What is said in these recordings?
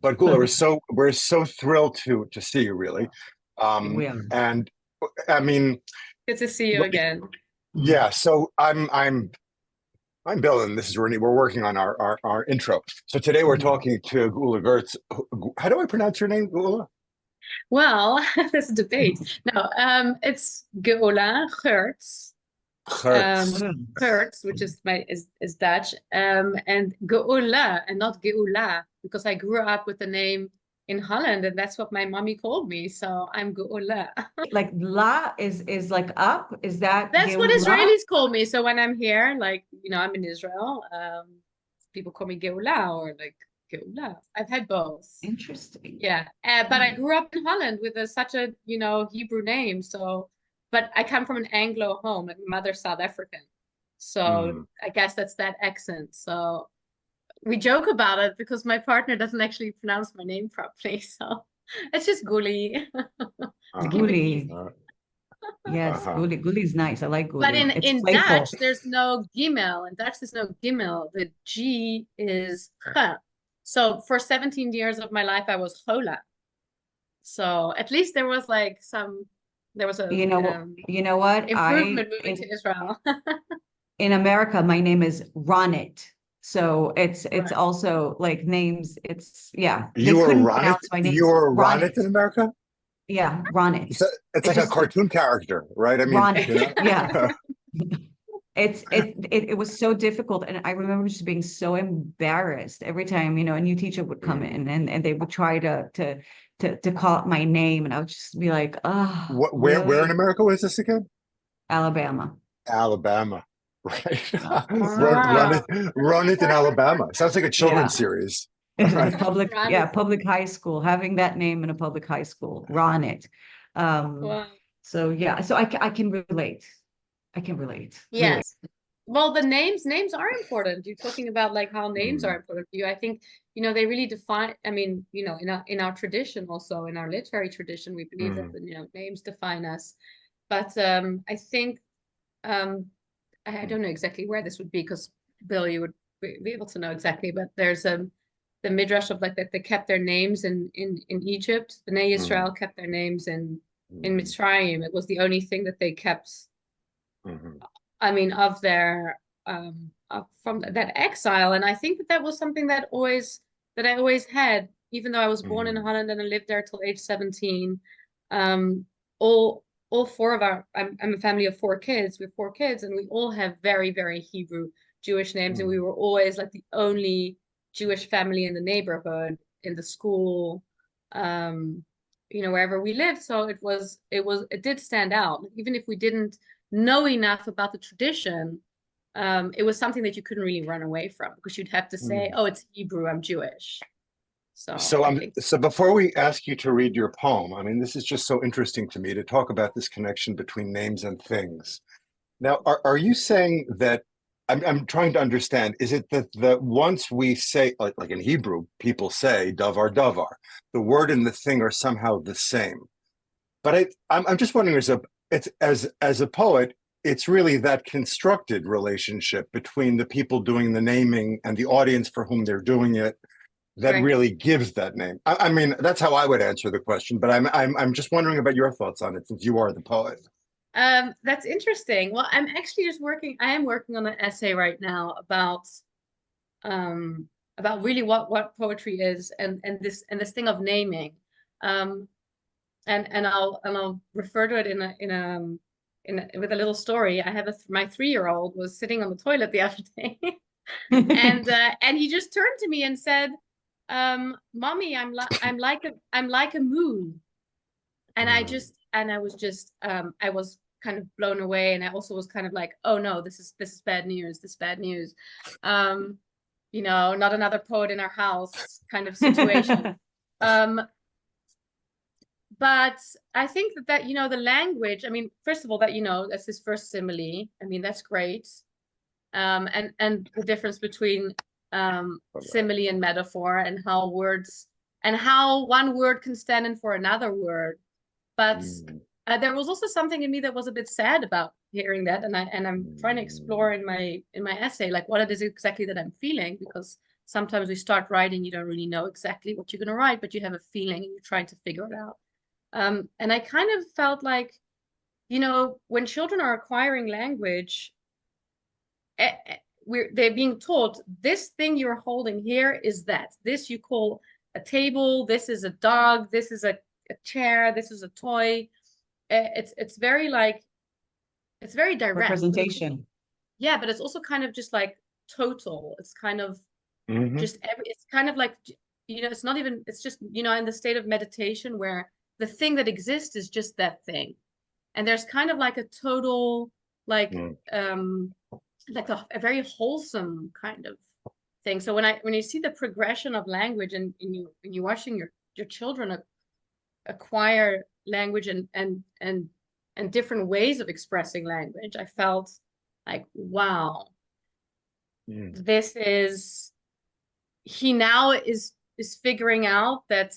But Geula, we're so thrilled to see you, really. We are. And I mean, Good to see you again. yeah. So I'm Bill, and this is Ronit. We're working on our intro. So today we're talking to Geula Geurtz. How do I pronounce your name, Geula? Well, there's a debate. No, it's Geula Geurts. Geurtz. Geurts, which is Dutch, and Geula and not Geula, because I grew up with the name in Holland, and that's what my mommy called me. So I'm Geula. Like la is like up. Is that That's what Geula? Israelis call me. So when I'm here, like, I'm in Israel, people call me Geula or like Geula. I've had both. Interesting. Yeah. But I grew up in Holland with such a, Hebrew name. So, but I come from an Anglo home, like my mother's South African. So I guess that's that accent. So we joke about it because my partner doesn't actually pronounce my name properly. So it's just Guli. Guli. Yes, Guli. Guli is nice. I like Guli. But in playful. Dutch, there's no gimel. In Dutch, there's no gimel. The G is ch. So for 17 years of my life, I was chola. So at least there was a You know what? improvement moving to Israel. In America, my name is Ronit. So it's also like names. It's You were Ronit. You were Ronit Ronit in America. Yeah, Ronit. It's like a cartoon character, right? I mean, Ronit. Yeah. It was so difficult, and I remember just being so embarrassed every time a new teacher would come in and they would try to call out my name, and I would just be like, oh, where in America was this again? Alabama. Right. Wow. Run it in Alabama. Sounds like a children's series. Right. Public high school, having that name in a public high school, Ronit. Wow. So I can relate. I can relate. Yes. Really. Well, the names are important. You're talking about like how names are important to you. I think, they really define, I mean, in our tradition, also in our literary tradition, we believe that names define us. But I think I don't know exactly where this would be, because Bill, you would be able to know exactly, but there's the midrash of like that they kept their names in Egypt. Bnei Yisrael kept their names in Mitzrayim. It was the only thing that they kept. I mean, of their from that exile, and I think that was something that I always had, even though I was born in Holland and I lived there till age 17. All four of I'm a family of 4 kids. We have 4 kids, and we all have very, very Hebrew Jewish names, and we were always like the only Jewish family in the neighborhood, in the school, wherever we lived. So it did stand out, even if we didn't know enough about the tradition. It was something that you couldn't really run away from, because you'd have to say, oh, it's Hebrew, I'm Jewish. So before we ask you to read your poem, I mean, this is just so interesting to me to talk about this connection between names and things. Now, are you saying that, I'm trying to understand, is it that once we say, like in Hebrew, people say davar davar, the word and the thing are somehow the same? But I'm just wondering, as a poet, it's really that constructed relationship between the people doing the naming and the audience for whom they're doing it that really gives that name. I mean, that's how I would answer the question, but I'm just wondering about your thoughts on it, since you are the poet. That's interesting. Well, I'm actually I am working on an essay right now about really what poetry is, and this thing of naming. And I'll refer to it with a little story. I have my 3-year-old was sitting on the toilet the other day, and he just turned to me and said, "Mommy, I'm like a moon," and I was kind of blown away, and I also was kind of like, "Oh no, this is bad news. This is bad news." Not another poet in our house kind of situation. But I think that the language, I mean, first of all, that that's his first simile. I mean, that's great. And the difference between simile and metaphor, and how one word can stand in for another word. But there was also something in me that was a bit sad about hearing that, and I'm trying to explore in my essay, like what it is exactly that I'm feeling, because sometimes we start writing, you don't really know exactly what you're going to write, but you have a feeling and you're trying to figure it out. And I kind of felt like, you know, when children are acquiring language, they're being taught this thing you're holding here is that. This you call a table, this is a dog, this is a chair, this is a toy. It's very like, it's very direct. Representation. Yeah, but it's also kind of just like total. It's kind of just it's kind of like, you know, it's not even, it's just, you know, in the state of meditation where the thing that exists is just that thing. And there's kind of like a total, like a very wholesome kind of thing. So when you see the progression of language and you're watching your children acquire language and different ways of expressing language, I felt like, wow, this is, he now is figuring out that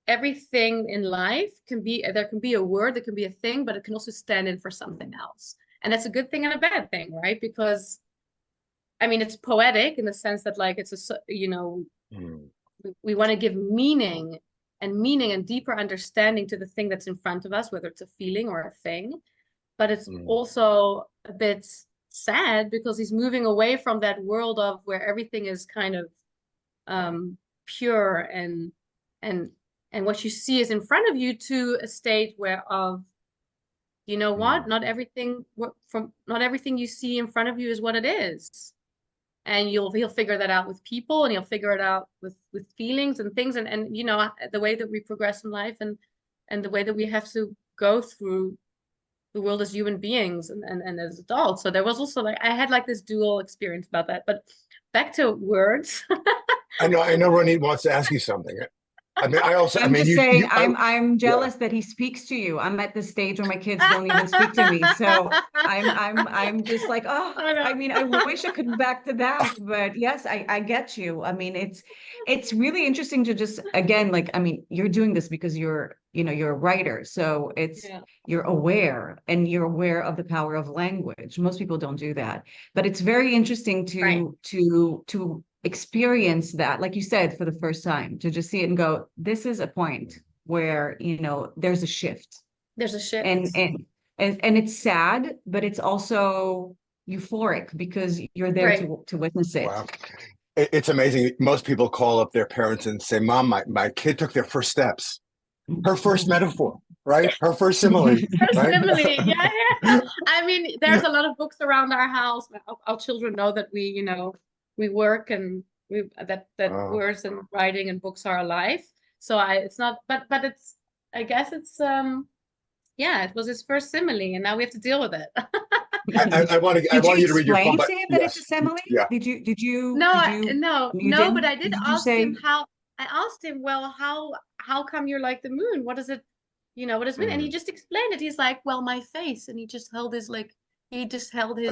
everything in life can be, there can be a word, there can be a thing, but it can also stand in for something else. And that's a good thing and a bad thing, right? Because, I mean, it's poetic in the sense that, like, it's a, you know, we want to give meaning and deeper understanding to the thing that's in front of us, whether it's a feeling or a thing. But it's also a bit sad because he's moving away from that world of where everything is kind of pure and what you see is in front of you, to a state where of, you know what, not everything you see in front of you is what it is. And he'll figure that out with people, and he'll figure it out with feelings and things, and you know, the way that we progress in life and the way that we have to go through the world as human beings and as adults. So there was also like, I had like this dual experience about that. But back to words. I know Ronit wants to ask you something. I mean, I'm jealous that he speaks to you. I'm at the stage where my kids don't even speak to me. So I'm just like, oh, I mean, I wish I could go back to that. But yes, I get you. I mean, it's really interesting to just, again, like, I mean, you're doing this because you're a writer. So you're aware of the power of language. Most people don't do that. But it's very interesting to experience that, like you said, for the first time, to just see it and go, this is a point where, you know, there's a shift. And it's sad, but it's also euphoric because you're there to witness it. Wow. It's amazing. Most people call up their parents and say, Mom, my kid took their first steps. Her first metaphor, right? Her first simile. Simile, yeah. I mean, there's a lot of books around our house. Our children know that we work and that words and writing and books are alive. So it's not, but it's, I guess it's it was his first simile, and now we have to deal with it. I want you to read your poem. Did you explain to him that it's a simile? Yeah. Did you? No, but I did ask him how. I asked him, well, how come you're like the moon? What does it, you know, what does it mean? And he just explained it. He's like, well, my face, and he just held his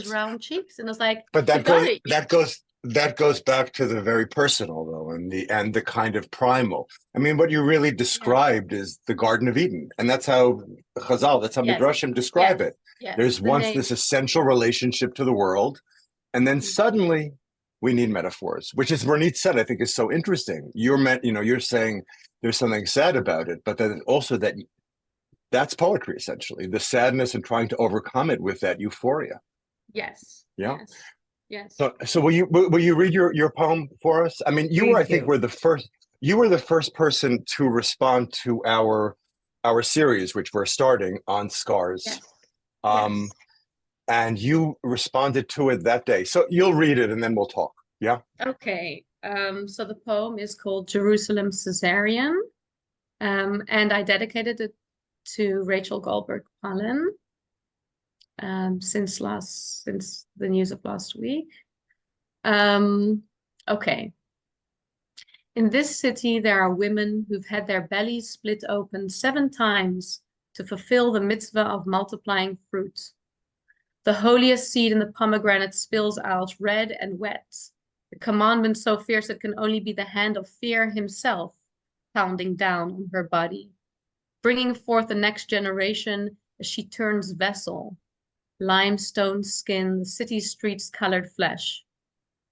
round cheeks, and I was like, but that goes back to the very personal, though, and the kind of primal. I mean, what you really described is the Garden of Eden, and that's how Chazal, that's how Midrashim describe it. Yes. There's this essential relationship to the world, and then suddenly we need metaphors, which is Ronit said, I think is so interesting. You're saying there's something sad about it, but then also that's poetry, essentially, the sadness and trying to overcome it with that euphoria. Yes. Yeah. Yes. So will you read your poem for us? I mean, you were the first person to respond to our series, which we're starting on scars. Yes. And you responded to it that day. So you'll read it and then we'll talk. Yeah? Okay. So the poem is called Jerusalem Caesarean. And I dedicated it to Rachel Goldberg-Polin since the news of last week. Okay. In this city, there are women who've had their bellies split open 7 times to fulfill the mitzvah of multiplying fruit. The holiest seed in the pomegranate spills out red and wet. The commandment so fierce it can only be the hand of fear himself pounding down on her body, bringing forth the next generation as she turns vessel, limestone skin, the city streets colored flesh.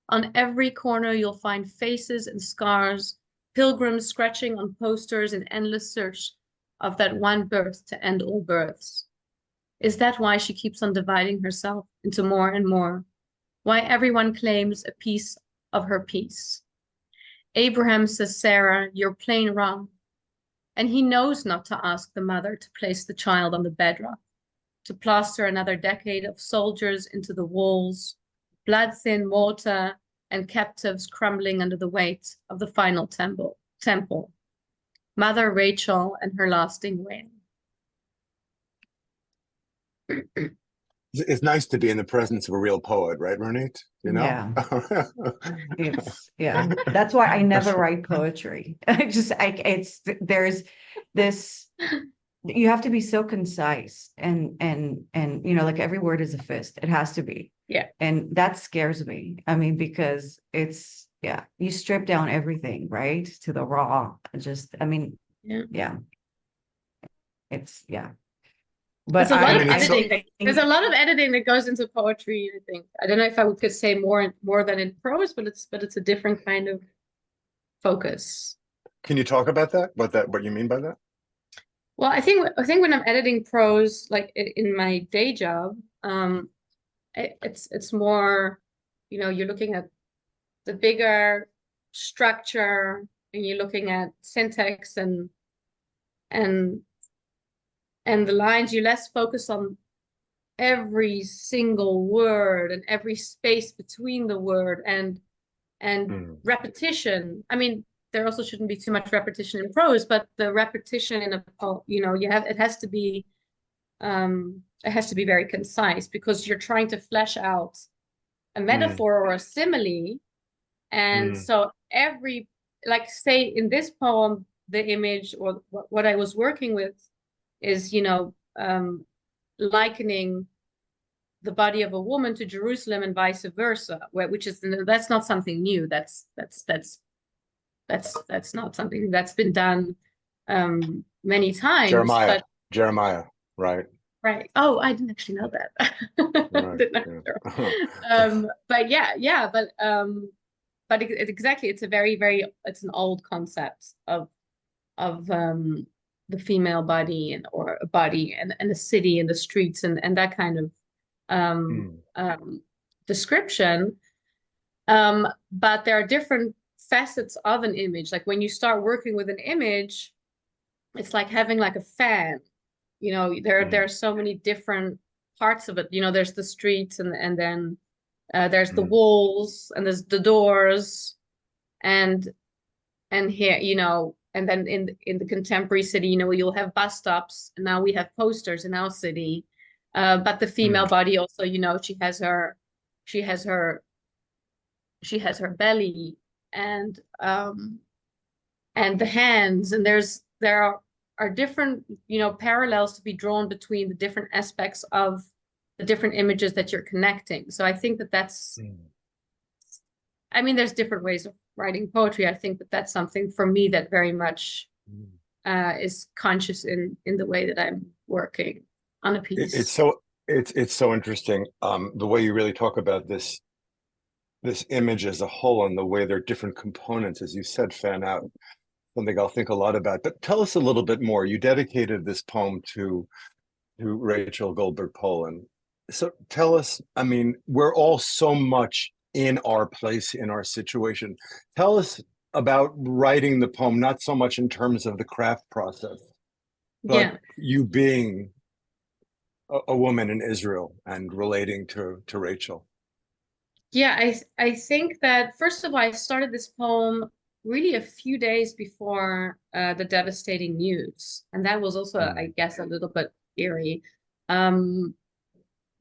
On every corner, you'll find faces and scars, pilgrims scratching on posters in endless search of that one birth to end all births. Is that why she keeps on dividing herself into more and more? Why everyone claims a piece of her piece? Abraham says, Sarah, you're plain wrong. And he knows not to ask the mother to place the child on the bedrock, to plaster another decade of soldiers into the walls, blood-thin mortar, and captives crumbling under the weight of the final temple. Mother Rachel and her lasting wail. It's nice to be in the presence of a real poet, right, Ronit? You know? Yeah. That's why I never write poetry. There's this, you have to be so concise and you know, like every word is a fist. It has to be. Yeah. And that scares me. I mean, because you strip down everything, right? To the raw. But there's a lot of editing. There's a lot of editing that goes into poetry, I think. I don't know if I could say more than in prose, but it's a different kind of focus. Can you talk about that? What you mean by that? Well, I think when I'm editing prose, like in my day job, it's more, you know, you're looking at the bigger structure and you're looking at syntax and the lines. You less focus on every single word and every space between the word and repetition. I mean, there also shouldn't be too much repetition in prose, but the repetition in a poem, you know, it has to be very concise because you're trying to flesh out a metaphor or a simile. And so like say in this poem, the image or what I was working with is, you know, likening the body of a woman to Jerusalem and vice versa, that's not something new. That's not something that's been done many times. Jeremiah, right? Right. Oh, I didn't actually know that. But exactly, it's it's an old concept of the female body or a body and the city and the streets and that kind of description. But there are different facets of an image. Like when you start working with an image, it's like having like a fan. You know, there are so many different parts of it. You know, there's the streets and then there's the walls and there's the doors and here, you know, and then in the contemporary city, you know, you'll have bus stops, and now we have posters in our city. But the female body also, you know, she has her belly and the hands, and there are different, you know, parallels to be drawn between the different aspects of the different images that you're connecting. So I think that's, I mean, there's different ways of writing poetry. I think that's something for me that very much is conscious in the way that I'm working on a piece. It's so interesting the way you really talk about this image as a whole and the way there are different components, as you said, fan out. Something I'll think a lot about. But tell us a little bit more. You dedicated this poem to Rachel Goldberg-Polin. So tell us, I mean, we're all so much in our place, in our situation. Tell us about writing the poem, not so much in terms of the craft process, but you being a woman in Israel and relating to Rachel. Yeah, I think that, first of all, I started this poem really a few days before the devastating news. And that was also, I guess, a little bit eerie.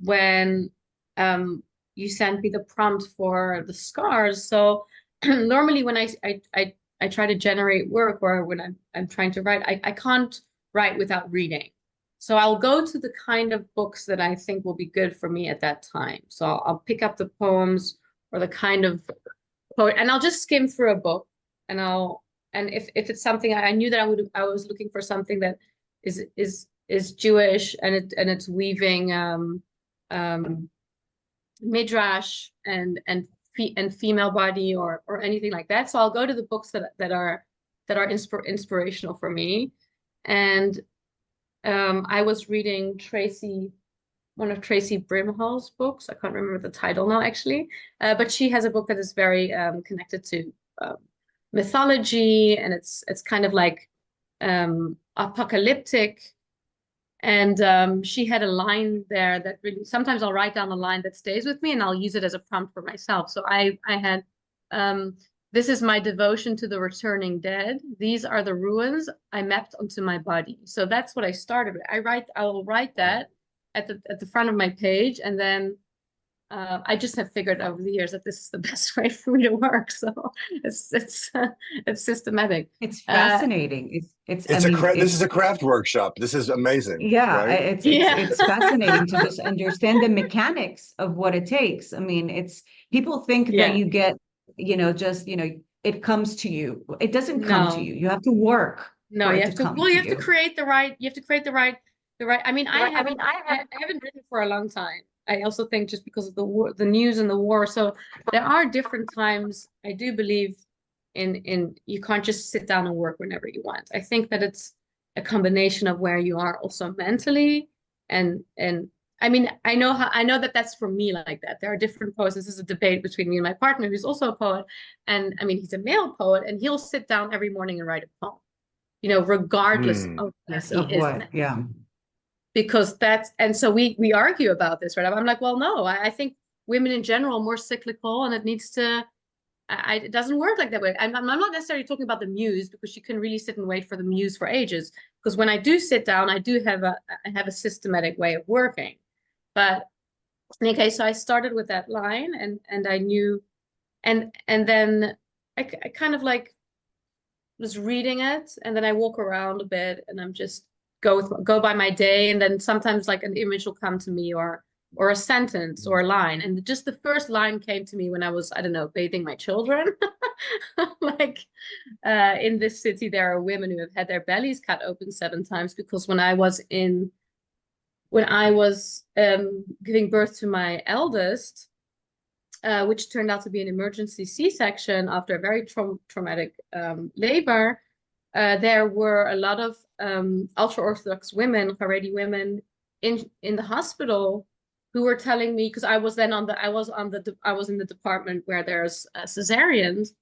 When you sent me the prompt for the scars. So normally when I try to generate work, or when I'm trying to write, I can't write without reading. So I'll go to the kind of books that I think will be good for me at that time. So I'll pick up the poems or the kind of poet, and I'll just skim through a book. And if it's something I knew that I was looking for something that is Jewish and it's weaving midrash and female body or anything like that. So I'll go to the books that are inspirational for me. And I was reading one of Tracy Brimhall's books. I can't remember the title now, actually. But she has a book that is very connected to mythology, and it's kind of like apocalyptic. And she had a line there that really, sometimes I'll write down a line that stays with me and I'll use it as a prompt for myself. So I had, this is my devotion to the returning dead. These are the ruins I mapped onto my body. So that's what I started with. I will write that at the front of my page, and then I just have figured over the years that this is the best way for me to work. So it's systematic. It's fascinating. This is a craft workshop. This is amazing. Yeah, right? it's fascinating to just understand the mechanics of what it takes. I mean, people think that you get, it comes to you. It doesn't come to you. You have to work. No, you have to create the right. I mean, I haven't written for a long time. I also think just because of the news and the war. So there are different times. I do believe in you can't just sit down and work whenever you want. I think that it's a combination of where you are also mentally, and I mean, I know that that's for me like that. There are different poets. This is a debate between me and my partner, who's also a poet, and I mean, he's a male poet, and he'll sit down every morning and write a poem, regardless of what. Yeah. Because so we argue about this, right? I'm like, well, no, I think women in general are more cyclical, and it doesn't work like that way. I'm not necessarily talking about the muse, because you can really sit and wait for the muse for ages. Because when I do sit down, I do have a systematic way of working. But okay, so I started with that line, and I knew, and then I kind of like was reading it, and then I walk around a bit, and I'm just go by my day, and then sometimes like an image will come to me, or a sentence or a line, and just the first line came to me when I was, I don't know, bathing my children. Like in this city there are women who have had their bellies cut open 7 times, because when I was giving birth to my eldest, which turned out to be an emergency C-section after a very traumatic labor, there were a lot of ultra-Orthodox women, Haredi women in the hospital, who were telling me, because I was in the department where there's Caesareans,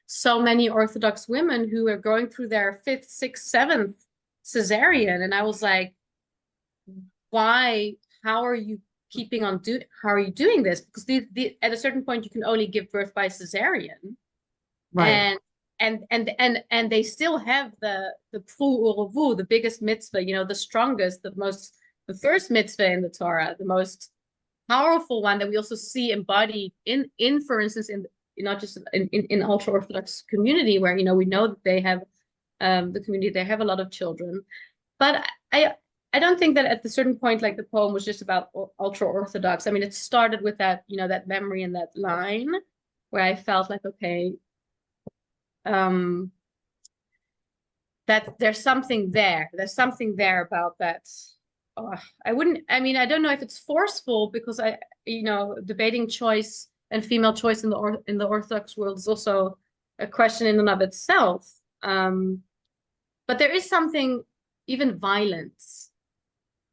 so many Orthodox women who are going through their 5th, 6th, 7th Caesarean, and I was like, why? How are you how are you doing this? Because at a certain point you can only give birth by Caesarean, right? And they still have the pru uruvu, the biggest mitzvah, the strongest, the first mitzvah in the Torah, the most powerful one that we also see embodied in for instance, not just in ultra-Orthodox community, where we know that they have the community, they have a lot of children. But I don't think that at a certain point, like, the poem was just about ultra-Orthodox. I mean, it started with that, that memory and that line, where I felt like, okay, that there's something there. There's something there about that. Oh, I don't know if it's forceful, because debating choice and female choice in the Orthodox world is also a question in and of itself. But there is something, even violence,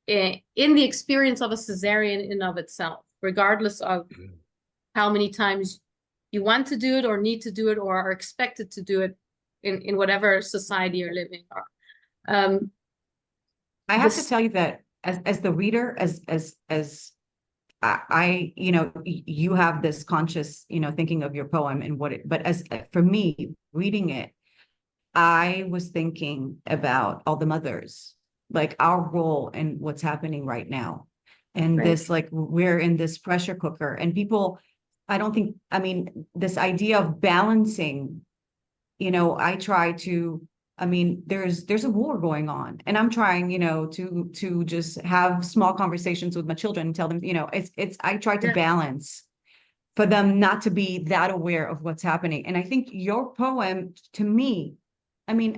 in the experience of a Caesarean in and of itself, regardless of how many times you want to do it or need to do it or are expected to do it in whatever society you're living in. I have to tell you that as the reader, as I, you have this conscious, thinking of your poem and but for me, reading it, I was thinking about all the mothers, like our role and what's happening right now. And this, like, we're in this pressure cooker, and people, this idea of balancing, I try to, there's a war going on, and I'm trying, to just have small conversations with my children and tell them, I try to balance for them not to be that aware of what's happening. And I think your poem, to me,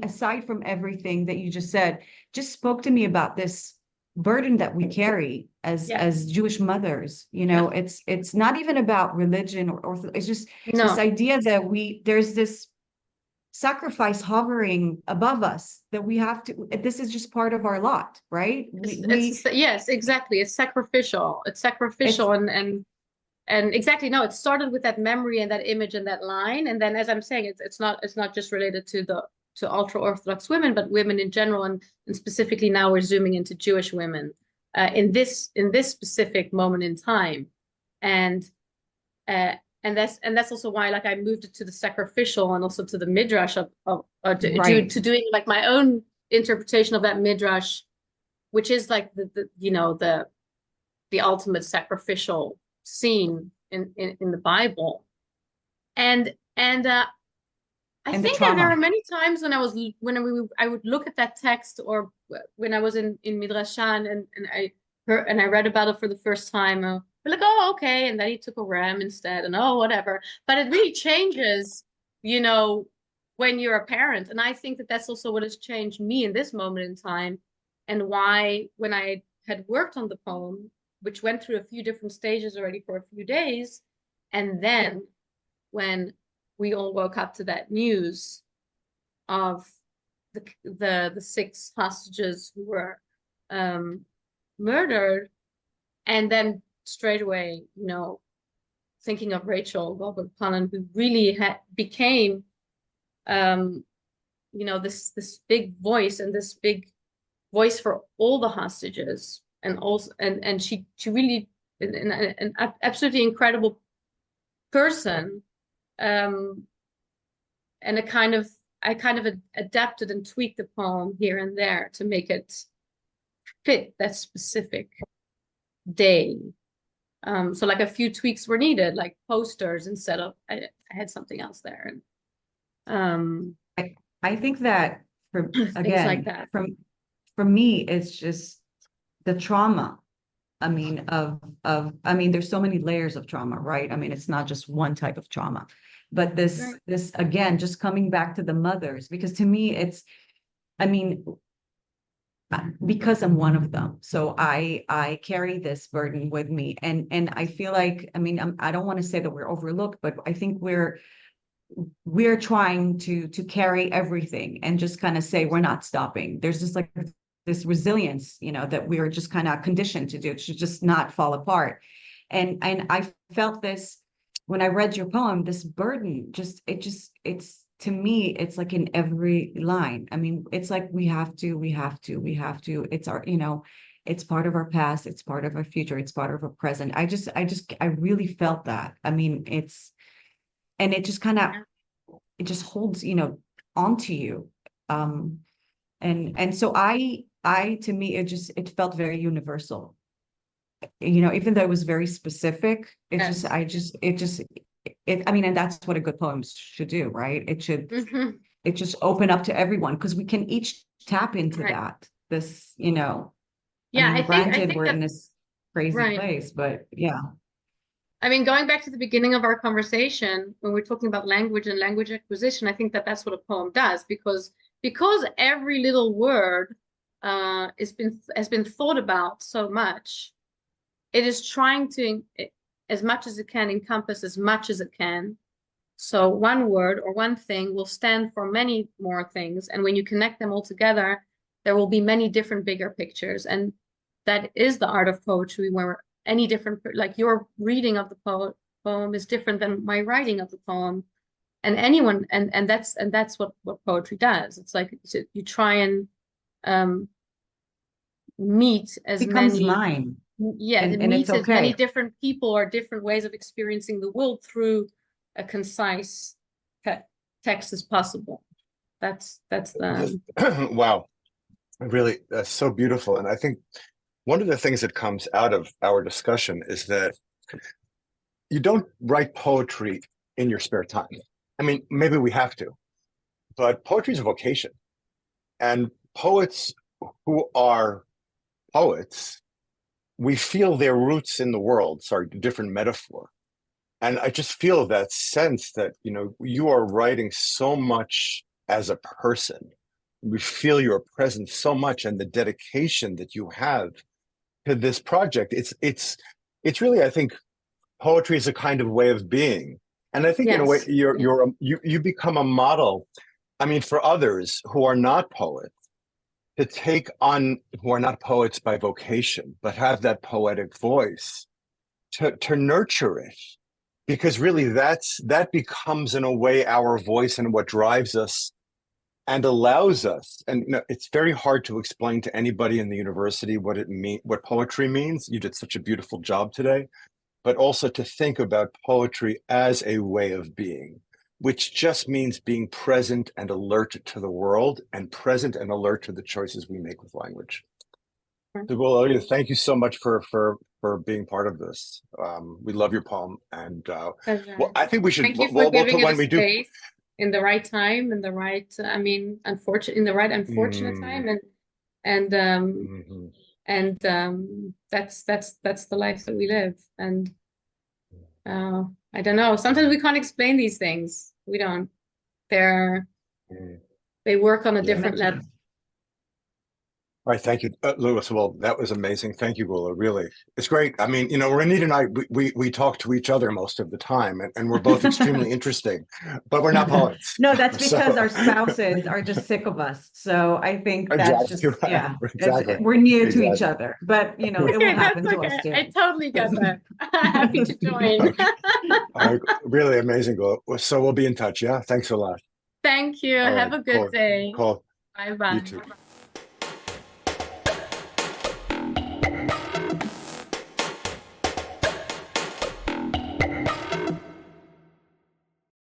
aside from everything that you just said, just spoke to me about this burden that we carry as Jewish mothers. You know, it's not even about religion or it's just this idea that there's this sacrifice hovering above us that we have to, this is just part of our lot, right? Yes, exactly. It's sacrificial. And exactly, no, it started with that memory and that image and that line. And then, as I'm saying, it's not just related to ultra Orthodox women, but women in general, and specifically now we're zooming into Jewish women in this specific moment in time. And that's also why, like, I moved it to the sacrificial and also to the midrash to doing like my own interpretation of that midrash, which is like the ultimate sacrificial scene in the Bible. And I think that there are many times when I would look at that text, or when I was in Midrashan and I read about it for the first time. We're like, oh, okay, and then he took a ram instead, and oh, whatever. But it really changes, when you're a parent. And I think that that's also what has changed me in this moment in time, and why, when I had worked on the poem, which went through a few different stages already for a few days, and then when we all woke up to that news of the 6 hostages who were murdered, and then straight away, thinking of Rachel Goldberg-Polin, who really became, this big voice, and this big voice for all the hostages, and also, and she really an absolutely incredible person, and I kind of adapted and tweaked the poem here and there to make it fit that specific day. So like a few tweaks were needed, like posters instead of, I had something else there. And I think that things like that. For me, it's just the trauma. I mean, there's so many layers of trauma, right? I mean, it's not just one type of trauma, but this again, just coming back to the mothers, because to me, because I'm one of them, so I carry this burden with me, and I feel like, I don't want to say that we're overlooked, but I think we're trying to carry everything and just kind of say we're not stopping. There's just like this resilience, that we're just kind of conditioned to do, to just not fall apart. And I felt this when I read your poem, this burden, it's, to me, it's like in every line. I mean, it's like we have to. It's our, it's part of our past. It's part of our future. It's part of our present. I really felt that. I mean, and it just kind of, it just holds, onto you. And so to me, it felt very universal. Even though it was very specific, and that's what a good poem should do, right? It should, it just open up to everyone, because we can each tap into that. This, granted, we're in this crazy place, but yeah. I mean, going back to the beginning of our conversation, when we're talking about language and language acquisition, I think that that's what a poem does, because every little word has been thought about so much. It is trying to, as much as it can, encompass as much as it can. So one word or one thing will stand for many more things. And when you connect them all together, there will be many different bigger pictures. And that is the art of poetry, where any different, like your reading of the poem is different than my writing of the poem. And anyone, and that's what poetry does. It's like you try and meet as many. Mine. Yeah, it meets as many different people or different ways of experiencing the world through a concise text as possible. That's the wow, really, that's so beautiful. And I think one of the things that comes out of our discussion is that you don't write poetry in your spare time. I mean, maybe we have to, but poetry is a vocation, and poets who are poets, we feel their roots in the world. Sorry, different metaphor. And I just feel that sense that, you are writing so much as a person. We feel your presence so much, and the dedication that you have this project. It's really, I think, poetry is a kind of way of being, and I think in a way you become a model. I mean, for others who are not poets, to take on, who are not poets by vocation, but have that poetic voice, to nurture it, because really that becomes in a way our voice and what drives us and allows us. And it's very hard to explain to anybody in the university what poetry means. You did such a beautiful job today, but also to think about poetry as a way of being, which just means being present and alert to the world, and present and alert to the choices we make with language. So, well, thank you so much for being part of this. We love your poem, and well, I think we should. Thank you for giving it a space in the right time, in the right. I mean, unfortunate time, and that's the life that we live, and I don't know. Sometimes we can't explain these things. We don't. They work on a different level. All right, thank you, Louis. Well, that was amazing. Thank you, Geula. Really, it's great. I mean, Ronit and I, we talk to each other most of the time, and we're both extremely interesting, but we're not poets. No, that's because our spouses are just sick of us. So I think that's just exactly. We're new to each other, but it will happen to us too. I totally get that. Happy to join. Really amazing, Geula. So we'll be in touch. Yeah, thanks a lot. Thank you. Have a good day. Cool. Bye bye. You too.